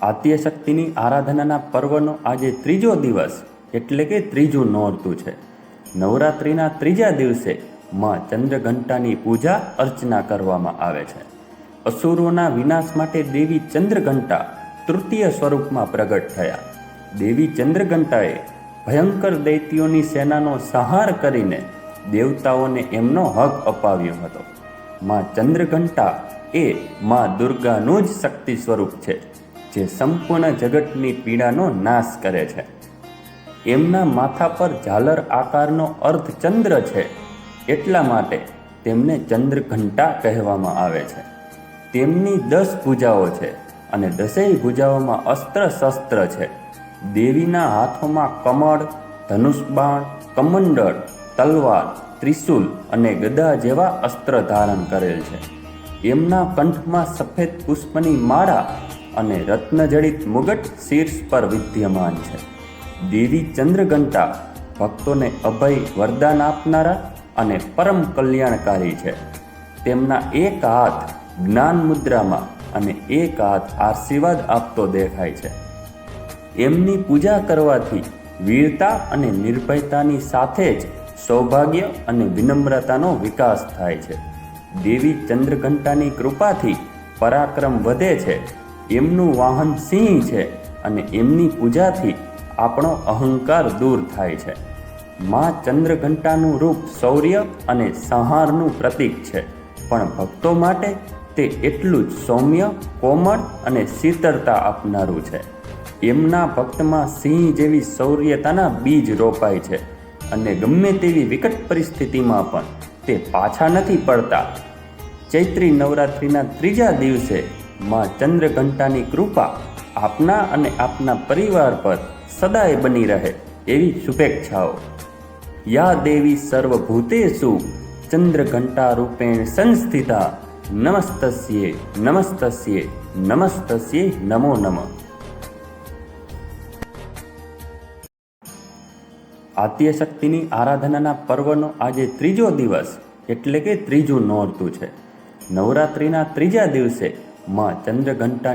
આદ્યશક્તિની આરાધનાના પર્વનો આજે ત્રીજો દિવસ એટલે કે ત્રીજું નોરતું છે. નવરાત્રિના ત્રીજા દિવસે માં ચંદ્રઘંટાની પૂજા અર્ચના કરવામાં આવે છે. અસુરોના વિનાશ માટે દેવી ચંદ્રઘંટા તૃતીય સ્વરૂપમાં પ્રગટ થયા. દેવી ચંદ્રઘંટાએ ભયંકર દૈત્યોની સેનાનો સંહાર કરીને દેવતાઓને એમનો હક અપાવ્યો હતો. માં ચંદ્રઘંટા એ માં દુર્ગાનું જ શક્તિ સ્વરૂપ છે, જે સંપૂર્ણ જગતની પીડાનો નાશ કરે છે. એમના માથા પર ઝાલર આકારનો અર્ધ ચંદ્ર છે, એટલા માટે તેમને ચંદ્રઘંટા કહેવામાં આવે છે. તેમની 10 ભુજાઓ છે અને 10 ભુજાઓમાં અસ્ત્ર શસ્ત્ર છે. દેવીના હાથોમાં કમળ, ધનુષબાણ, કમંડળ, તલવાર, ત્રિશૂલ અને ગદા જેવા અસ્ત્ર ધારણ કરેલ છે. એમના કંઠમાં સફેદ પુષ્પની માળા અને રત્નજડિત મુગટ શીર્ષ પર વિદ્યમાન છે. દેવી ચંદ્રઘંટા ભક્તોને અભય વરદાન આપનારા અને પરમ કલ્યાણકારી છે. તેમના એક હાથ જ્ઞાન મુદ્રામાં અને એક હાથ આશીર્વાદ આપતો દેખાય છે. એમની પૂજા કરવાથી વીરતા અને નિર્ભયતાની સાથે જ સૌભાગ્ય અને વિનમ્રતાનો વિકાસ થાય છે. દેવી ચંદ્રઘંટાની કૃપાથી પરાક્રમ વધે છે. એમનું વાહન સિંહ છે અને એમની પૂજાથી આપણો અહંકાર દૂર થાય છે. માં ચંદ્રઘંટાનું રૂપ શૌર્ય અને સંહારનું પ્રતીક છે, પણ ભક્તો માટે તે એટલું જ સૌમ્ય, કોમળ અને શીતળતા આપનારું છે. એમના ભક્તમાં સિંહ જેવી શૌર્યતાના બીજ રોપાય છે અને ગમે તેવી વિકટ પરિસ્થિતિમાં પણ તે પાછા નથી પડતા. ચૈત્રી નવરાત્રિના ત્રીજા દિવસે માં ચંદ્રઘંટાની કૃપા આપના અને આપના પરિવાર પર સદાય બની રહે એવી શુભેચ્છાઓ. યા દેવી સર્વભૂતેષુ ચંદ્રઘંટા રૂપેણ સંસ્થિતા નમસ્તસ્યે નમસ્તસ્યે નમસ્તસ્યે નમો નમઃ. આદ્યશક્તિની આરાધનાના પર્વનો આજે ત્રીજો દિવસ એટલે કે ત્રીજું નોરતું છે. નવરાત્રિના ત્રીજા દિવસે માં ચંદ્રઘંટા